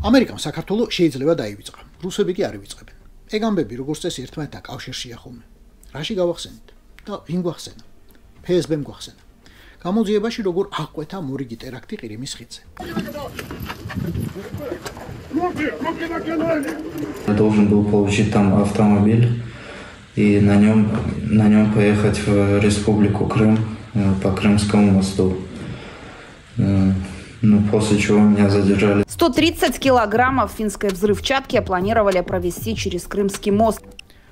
ამერიკამ საქართველოს შეიძლება დაივიწყა. რუსები კი არ ივიწყებენ. ეგ ამბები როგორც წესი ერთმანეთთან კავშირშია ხოლმე. რაში გავახსენეთ და ვინ გვახსენა? FSB-მ გვახსენა. გამოძიებაში როგორ აღკვეთა მორიგი ტერაქტი ყირიმის ხიდზე. Должен был получить там автомобиль и на нем поехать в Республику Крым по Крымскому мосту. После чего меня задержали. 130 килограммов финской взрывчатки планировали провезти через Крымский мост.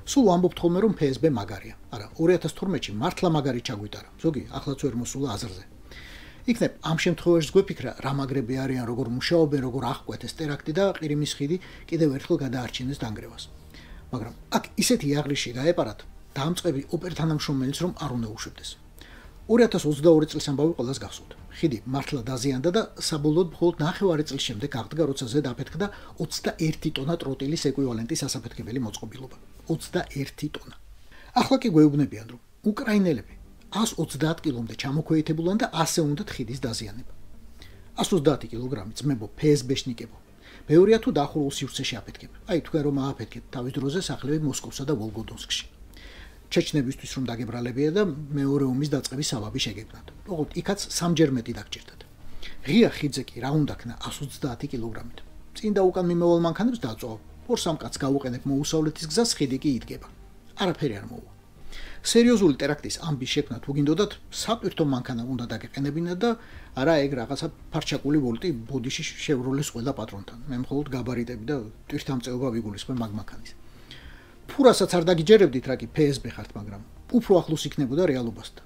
სულ ამბობთ ხოლმე რომ FSB მაგარია. არა, 2012-ში მართლა მაგარი ჩაგვიტარა. ზოგი ახლაც ვერ მოსულა აზრზე. იქნებ ამ შემთხვევაშიც გვეფიქრა რა მაგრები არიან, როგორ მუშაობენ, როგორ აღკვეთეს ტერაქტი და ყირიმის ხიდი კიდევ ერთხელ გადაარჩინეს დანგრევას. მაგრამ აქ ისეთი იაღრიში გაეპარათ, დამწყები ოპერთანამშრომელიც რომ არ უნდა უშვებდეს. 2022 წლის ამბავი ყველას გახსოვთ. ხიდი მართლა დაზიანდა და საბოლოოდ მხოლოდ 9 წლის შემდეგ აღდგა, როცა ზედ აფეთქდა 21 ტონა ტროტილის ეკვივალენტის ასაფეთქებელი მოწყობილობა. 21 ტონა. ახლა კი გვეუბნებიან, რომ უკრაინელები 130 კილომდე ჩამოქვეითებულან და ასე უნდათ ხიდის დაზიანება. 130 კილოგრამი ძმებო FSB-შნიკებო. მეორეა თუ დაახურულ სივრცეში აფეთქებ. აი თქვენ რომ ააფეთქეთ თავის დროზე სახლები მოსკოვსა და ვოლგოდონსკში. ჩეჩნებისთვის რომ დაგებრალებია და მეორე ომის დაწყების საბაბი შეგებნათ. ოღონდ იქაც სამჯერ მეტი დაგჭირდათ. ღია ხიდზე კი რა უნდა ქნა 130 კილოგრამით. წინ და უკან მიმავალ მანქანებს დაწვა. ორ-სამ კაცს გავუყენებ მოუსავლეთის გზას, ხიდი კი იდგება. არაფერი არ მოუვა. სერიოზული ტერაქტის ამბის შექმნა თუ გინდოდათ, საპირთო მანქანა უნდა დაგეყენებინათ და არა ეგ რაღაცა ფარჩაკული ვოლტი ბოდიში შევროლეს ყველა პატრონთან. მე მხოლოდ გაბარიტები და ტვირთამწეობა ვიგულისხმე მაგ მანქანის. ფურასაც არ დაგიჯერებდით რა კი FSB ხართ, მაგრამ უფრო ახლოს იქნებოდა რეალობასთან.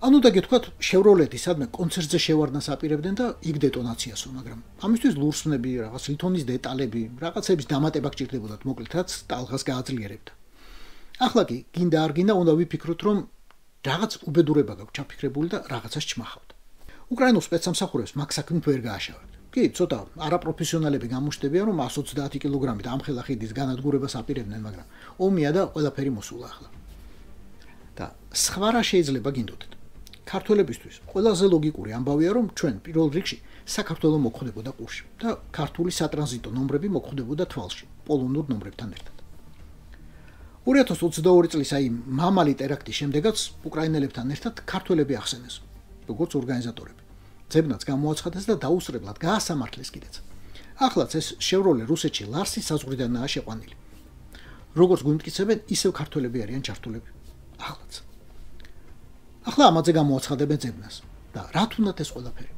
ანუ დაგეთქვათ, შევროლეთი სადმე კონცერტზე შევარდნას აპირებდნენ და იქ დეტონაციასო, მაგრამ ამისთვის ლურსმნები, რაღაც ლითონის დეტალები, რაღაცების დამატება გჭირდებოდათ, მოკლედ რაც ტალღას გააძლიერებდა. ახლა კი გინდა არ გინდა უნდა ვიფიქროთ, რომ რაღაც უბედურება გაქვს ჩაფიქრებული და რაღაცას ჩმახავთ. უკრაინულ სპეცსამსახურებს მაგ საქმით ვერ გააშავებთ. კი, ცოტა არაპროფესიონალები გამოჩნდებიან, რომ 130 კილოგრამით ამხელა ხიდის განადგურებას აპირებდნენ, მაგრამ ომია და ყველაფერი მოსულა ახლა. და სხვა რა შეიძლება გინდოდეთ? ქართველებისთვის ყველაზე ლოგიკური ამბავია, რომ ჩვენ პირველ რიგში საქართველოს მოხვდებოდა ყურში და ქართული სატრანზიტო ნომრები მოხვდებოდა თვალში, პოლონურ ნომრებთან ერთად. 2022 წლის აი მამალი ტერაქტის შემდეგაც უკრაინელებთან ერთად ქართველები ახსენეს, როგორც ორგანიზატორები. ძებნაც გამოაცხადეს და დაუსწრებლად გაასამართლეს კიდეც. ახლაც ეს შევროლე რუსეთში ლარსის საზღვრიდანაა შეყვანილი. როგორც გვიმტკიცებენ, ისევ ქართველები არიან ჩართულები. ახლაც. ახლა ამაზე გამოაცხადებენ ძებნას და რა თუნდაც ეს ყველაფერი.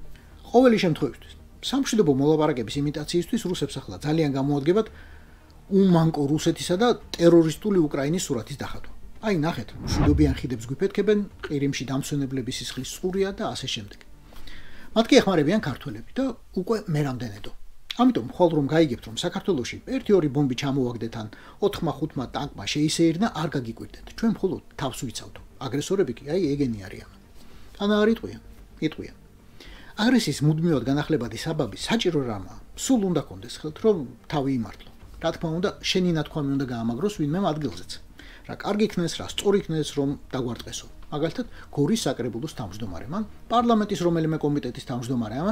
ყოველი შემთხვევისთვის, სამშვიდობო მოლაპარაკების იმიტაციისთვის რუსებს ახლა ძალიან გამოადგებათ უმანკო რუსეთისა და ტერორისტული უკრაინის სურათის დახატვა. აი ნახეთ, მშვიდობიან ხიდებს გვიფეთქებენ, ყირიმში დამსვენებლების სისხლის წყურია და ასე შემდეგ. მათ კი ეხმარებიან ქართველები და უკვე მე რამდენედო. ამიტომ მხოლოდ რომ გაიგებთ, რომ საქართველოში 1-2 ბომბი ჩამოვაგდეთ ან 4-5 ტანკმა შეისეირნა, არ გაგიკვირდეთ. ჩვენ მხოლოდ თავს ვიცავთ. აგრესორები კი აი ეგენი არიან. ანა არ იტყვიან. აგრესიის მუდმივად განახლებადი საბაბი საჭირო რამაა. სულ უნდა კონდეს ხელთ, რომ თავი იმართლო. რა თქმა უნდა, შენი ნათქვამი უნდა გაამაგროს ვინმე ადგილზეც. რა კარგი იქნეს, რა სწორი იქნეს, რომ დაგვარტყესო. მაგალითად, გორის საკრებულოს თავმჯდომარემ ან პარლამენტის რომელიმე კომიტეტის თავმჯდომარემ,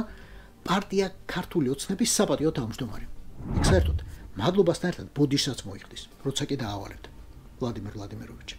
პარტია ქართული ოცნების საპატიო თავმჯდომარემ. იქ საერთოდ მადლობასთან ერთად ბოდიშსაც მოიხდის, როცა კი დაავალებთ. ვლადიმერ ვლადიმიროვიჩი.